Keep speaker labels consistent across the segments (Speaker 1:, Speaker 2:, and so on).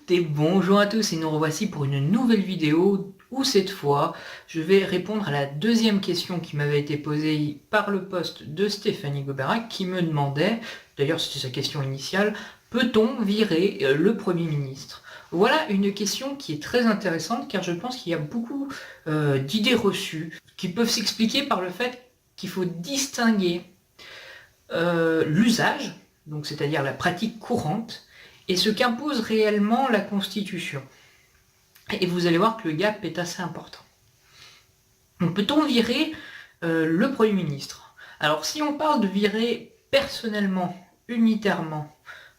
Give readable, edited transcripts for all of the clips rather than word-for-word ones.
Speaker 1: Et bonjour à tous et nous revoici pour une nouvelle vidéo où cette fois je vais répondre à la deuxième question qui m'avait été posée par le post de Stéphanie Goberac qui me demandait, d'ailleurs c'était sa question initiale, peut-on virer le Premier ministre? Voilà une question qui est très intéressante car je pense qu'il y a beaucoup d'idées reçues qui peuvent s'expliquer par le fait qu'il faut distinguer l'usage, donc c'est-à-dire la pratique courante, et ce qu'impose réellement la Constitution. Et vous allez voir que le gap est assez important. Donc peut-on virer le Premier ministre? Alors si on parle de virer personnellement, unitairement,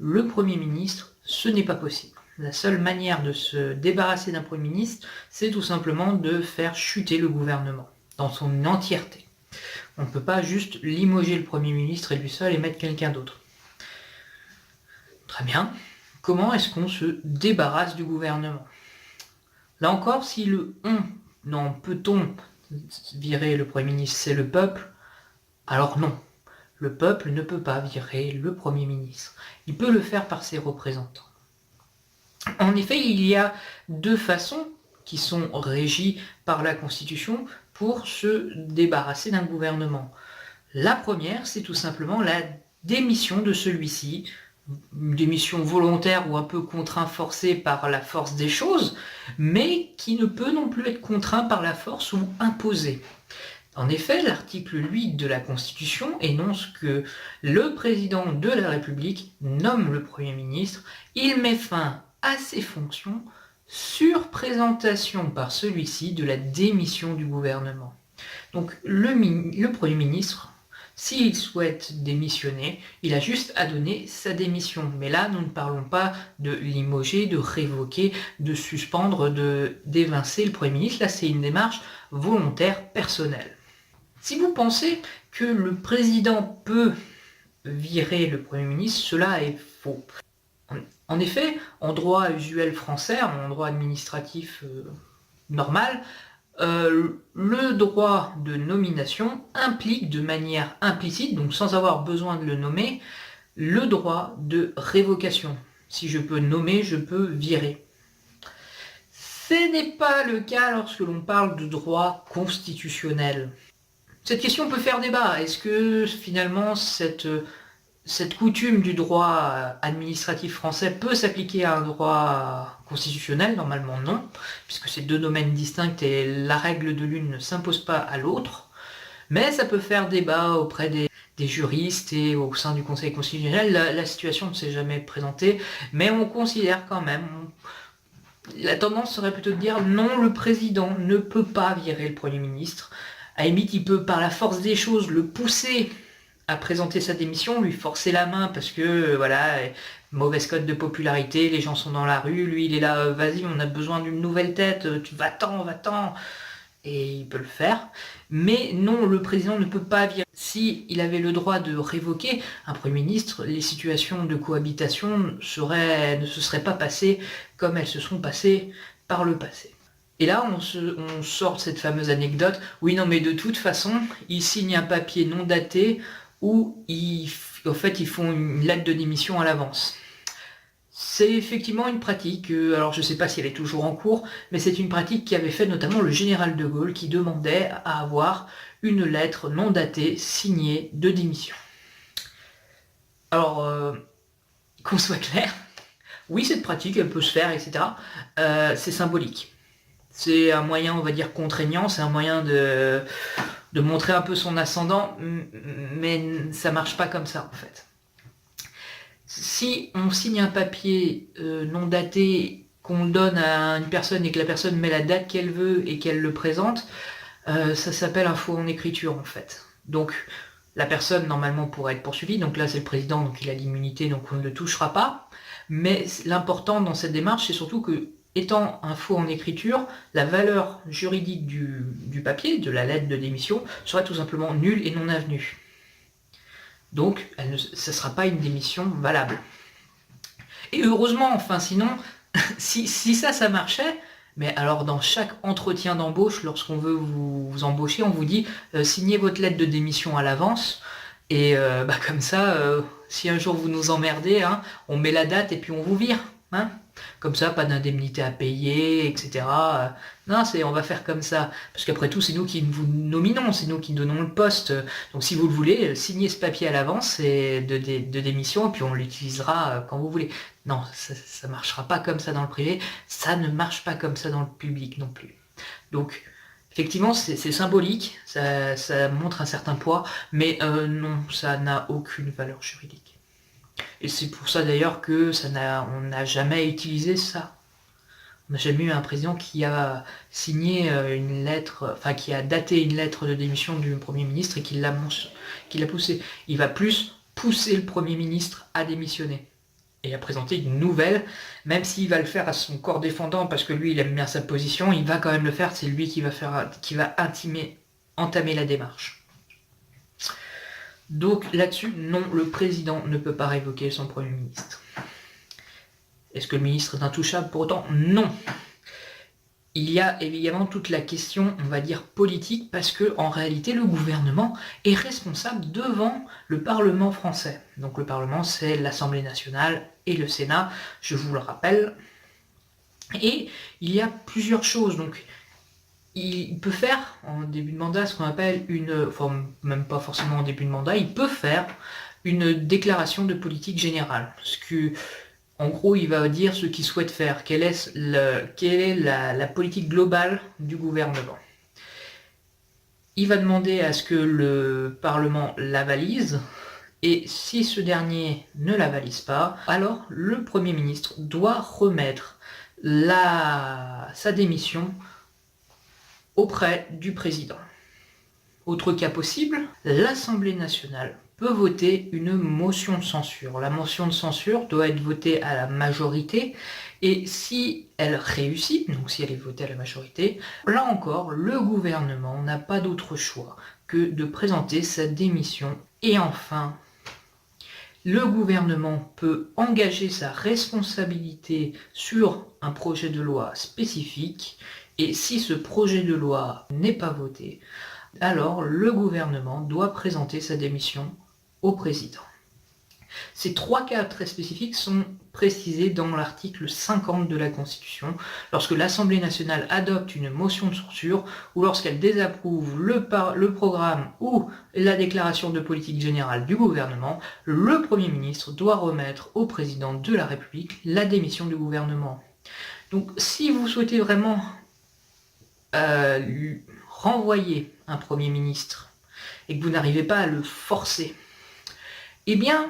Speaker 1: le Premier ministre, ce n'est pas possible. La seule manière de se débarrasser d'un Premier ministre, c'est tout simplement de faire chuter le gouvernement, dans son entièreté. On ne peut pas juste limoger le Premier ministre et lui seul et mettre quelqu'un d'autre. Très bien. Comment est-ce qu'on se débarrasse du gouvernement? Là encore, si le « on » non, peut-on virer le Premier ministre, c'est le peuple, alors non. Le peuple ne peut pas virer le Premier ministre. Il peut le faire par ses représentants. En effet, il y a deux façons qui sont régies par la Constitution pour se débarrasser d'un gouvernement. La première, c'est tout simplement la démission de celui-ci, une démission volontaire ou un peu contraint forcé par la force des choses, mais qui ne peut non plus être contraint par la force ou imposé. En effet, l'article 8 de la Constitution énonce que le président de la République nomme le Premier ministre, il met fin à ses fonctions sur présentation par celui-ci de la démission du gouvernement. Donc le Premier ministre, s'il souhaite démissionner, il a juste à donner sa démission. Mais là, nous ne parlons pas de limoger, de révoquer, de suspendre, d'évincer le Premier ministre. Là, c'est une démarche volontaire, personnelle. Si vous pensez que le président peut virer le Premier ministre, cela est faux. En effet, en droit usuel français, en droit administratif normal, le droit de nomination implique de manière implicite, donc sans avoir besoin de le nommer, le droit de révocation. Si je peux nommer, je peux virer. Ce n'est pas le cas lorsque l'on parle de droit constitutionnel. Cette question peut faire débat. Est-ce que finalement cette coutume du droit administratif français peut s'appliquer à un droit constitutionnel? Normalement non, puisque c'est deux domaines distincts et la règle de l'une ne s'impose pas à l'autre. Mais ça peut faire débat auprès des juristes et au sein du Conseil constitutionnel. La situation ne s'est jamais présentée, mais on considère quand même... La tendance serait plutôt de dire non, le président ne peut pas virer le Premier ministre. À la limite, il peut par la force des choses le pousser à présenter sa démission, lui forcer la main parce que voilà, mauvaise cote de popularité, les gens sont dans la rue, lui il est là, vas-y, on a besoin d'une nouvelle tête, tu va-t'en, et il peut le faire. Mais non, le président ne peut pas virer. Si il avait le droit de révoquer un Premier ministre, les situations de cohabitation ne se seraient pas passées comme elles se sont passées par le passé. Et là, on sort de cette fameuse anecdote, oui non mais de toute façon, il signe un papier non daté où en fait ils font une lettre de démission à l'avance. C'est effectivement une pratique, alors je ne sais pas si elle est toujours en cours, mais c'est une pratique qui avait fait notamment le général de Gaulle qui demandait à avoir une lettre non datée signée de démission. Alors, qu'on soit clair, oui cette pratique elle peut se faire, etc. C'est symbolique. C'est un moyen, on va dire, contraignant, c'est un moyen de montrer un peu son ascendant, mais ça marche pas comme ça en fait. Si on signe un papier non daté, qu'on le donne à une personne et que la personne met la date qu'elle veut et qu'elle le présente, ça s'appelle un faux en écriture en fait. Donc la personne normalement pourrait être poursuivie, donc là c'est le président, donc il a l'immunité, donc on ne le touchera pas. Mais l'important dans cette démarche, c'est surtout que, étant un faux en écriture, la valeur juridique du papier, de la lettre de démission, serait tout simplement nulle et non avenue. Donc, ça ne sera pas une démission valable. Et heureusement, enfin, sinon, si ça marchait, mais alors dans chaque entretien d'embauche, lorsqu'on veut vous embaucher, on vous dit signez votre lettre de démission à l'avance, et comme ça, si un jour vous nous emmerdez, hein, on met la date et puis on vous vire. Hein. Comme ça, pas d'indemnité à payer, etc. Non, on va faire comme ça. Parce qu'après tout, c'est nous qui vous nominons, c'est nous qui donnons le poste. Donc si vous le voulez, signez ce papier à l'avance de démission, et puis on l'utilisera quand vous voulez. Non, ça marchera pas comme ça dans le privé, ça ne marche pas comme ça dans le public non plus. Donc, effectivement, c'est symbolique, ça montre un certain poids, mais non, ça n'a aucune valeur juridique. Et c'est pour ça d'ailleurs que on n'a jamais utilisé ça. On n'a jamais eu un président qui a signé une lettre, enfin qui a daté une lettre de démission du Premier ministre et qui l'a poussé. Il va plus pousser le Premier ministre à démissionner et à présenter une nouvelle, même s'il va le faire à son corps défendant parce que lui il aime bien sa position, il va quand même le faire, c'est lui qui va entamer la démarche. Donc là-dessus, non, le président ne peut pas révoquer son Premier ministre. Est-ce que le ministre est intouchable pour autant? Non. Il y a évidemment toute la question, on va dire, politique, parce que en réalité, le gouvernement est responsable devant le Parlement français. Donc le Parlement, c'est l'Assemblée nationale et le Sénat, je vous le rappelle. Et il y a plusieurs choses. Donc il peut faire en début de mandat ce qu'on appelle enfin même pas forcément en début de mandat, il peut faire une déclaration de politique générale. Parce que en gros, il va dire ce qu'il souhaite faire, quelle est la politique globale du gouvernement. Il va demander à ce que le Parlement l'avalise, et si ce dernier ne l'avalise pas, alors le Premier ministre doit remettre sa démission auprès du président. Autre cas possible, l'Assemblée nationale peut voter une motion de censure. La motion de censure doit être votée à la majorité, et si elle réussit, donc si elle est votée à la majorité, là encore, le gouvernement n'a pas d'autre choix que de présenter sa démission. Et enfin, le gouvernement peut engager sa responsabilité sur un projet de loi spécifique, et si ce projet de loi n'est pas voté, alors le gouvernement doit présenter sa démission au président. Ces trois cas très spécifiques sont précisés dans l'article 50 de la Constitution, lorsque l'Assemblée nationale adopte une motion de censure ou lorsqu'elle désapprouve le programme ou la déclaration de politique générale du gouvernement, le Premier ministre doit remettre au président de la République la démission du gouvernement. Donc si vous souhaitez vraiment renvoyer un Premier ministre et que vous n'arrivez pas à le forcer, eh bien,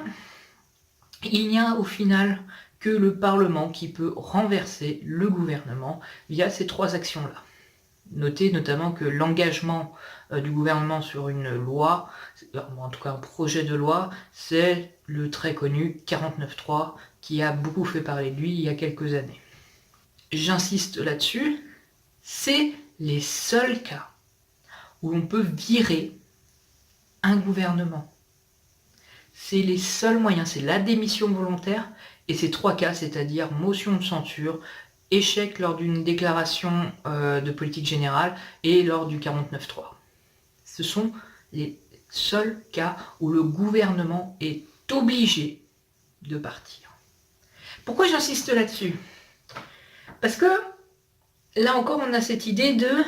Speaker 1: il n'y a au final que le Parlement qui peut renverser le gouvernement via ces trois actions-là. Notez notamment que l'engagement du gouvernement sur une loi, en tout cas un projet de loi, c'est le très connu 49.3 qui a beaucoup fait parler de lui il y a quelques années. J'insiste là-dessus, c'est les seuls cas où l'on peut virer un gouvernement. C'est les seuls moyens, c'est la démission volontaire et ces trois cas, c'est-à-dire motion de censure, échec lors d'une déclaration de politique générale et lors du 49.3. Ce sont les seuls cas où le gouvernement est obligé de partir. Pourquoi j'insiste là-dessus? Parce que là encore, on a cette idée de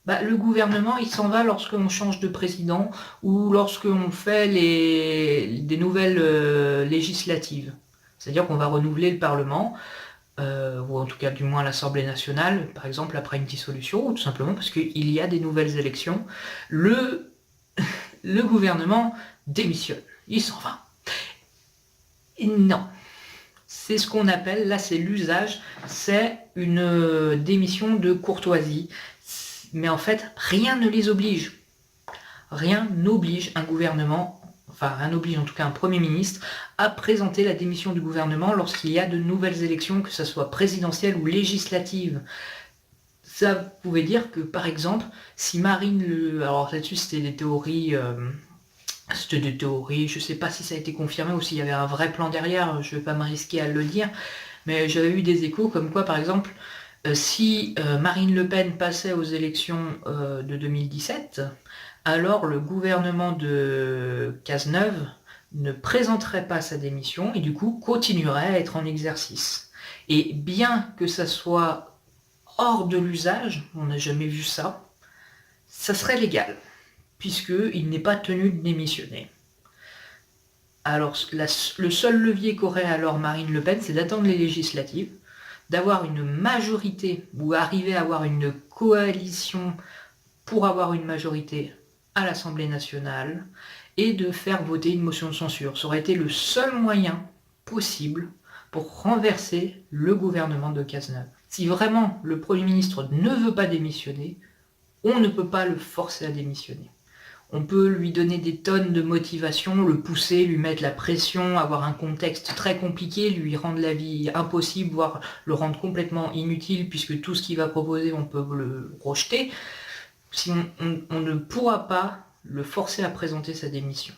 Speaker 1: le gouvernement, il s'en va lorsqu'on change de président ou lorsqu'on fait des nouvelles législatives. C'est-à-dire qu'on va renouveler le Parlement, ou en tout cas du moins l'Assemblée nationale, par exemple après une dissolution, ou tout simplement parce qu'il y a des nouvelles élections. Le gouvernement démissionne, il s'en va. Et non. C'est ce qu'on appelle, là c'est l'usage, c'est une démission de courtoisie. Mais en fait, rien ne les oblige. Rien n'oblige un gouvernement, enfin rien n'oblige en tout cas un Premier ministre, à présenter la démission du gouvernement lorsqu'il y a de nouvelles élections, que ce soit présidentielles ou législatives. Ça pouvait dire que, par exemple, si alors là-dessus c'était des théories, je sais pas si ça a été confirmé ou s'il y avait un vrai plan derrière, je vais pas me risquer à le dire, mais j'avais eu des échos comme quoi, par exemple, si Marine Le Pen passait aux élections de 2017, alors le gouvernement de Cazeneuve ne présenterait pas sa démission et du coup continuerait à être en exercice. Et bien que ça soit hors de l'usage, on n'a jamais vu ça, ça serait légal, puisqu'il n'est pas tenu de démissionner. Alors le seul levier qu'aurait alors Marine Le Pen, c'est d'attendre les législatives, d'avoir une majorité, ou arriver à avoir une coalition pour avoir une majorité à l'Assemblée nationale, et de faire voter une motion de censure. Ça aurait été le seul moyen possible pour renverser le gouvernement de Cazeneuve. Si vraiment le Premier ministre ne veut pas démissionner, on ne peut pas le forcer à démissionner. On peut lui donner des tonnes de motivation, le pousser, lui mettre la pression, avoir un contexte très compliqué, lui rendre la vie impossible, voire le rendre complètement inutile, puisque tout ce qu'il va proposer, on peut le rejeter. Si on ne pourra pas le forcer à présenter sa démission,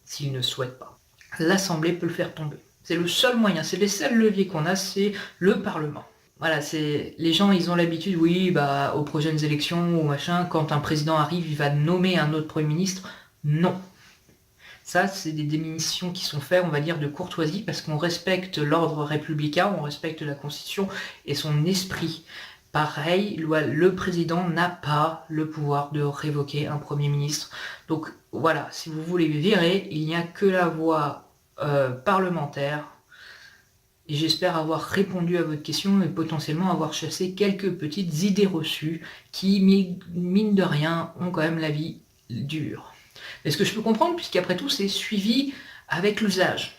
Speaker 1: s'il ne souhaite pas. L'Assemblée peut le faire tomber. C'est le seul moyen, c'est les seuls leviers qu'on a, c'est le Parlement. Voilà, les gens, ils ont l'habitude, oui, aux prochaines élections ou machin, quand un président arrive, il va nommer un autre Premier ministre. Non. Ça, c'est des démissions qui sont faites, on va dire, de courtoisie, parce qu'on respecte l'ordre républicain, on respecte la Constitution et son esprit. Pareil, le président n'a pas le pouvoir de révoquer un Premier ministre. Donc voilà, si vous voulez virer, il n'y a que la voie parlementaire. Et j'espère avoir répondu à votre question et potentiellement avoir chassé quelques petites idées reçues qui, mine de rien, ont quand même la vie dure. Mais ce que je peux comprendre, puisqu'après tout, c'est suivi avec l'usage.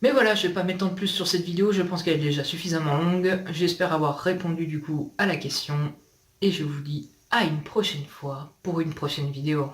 Speaker 1: Mais voilà, je ne vais pas m'étendre plus sur cette vidéo, je pense qu'elle est déjà suffisamment longue. J'espère avoir répondu du coup à la question. Et je vous dis à une prochaine fois pour une prochaine vidéo.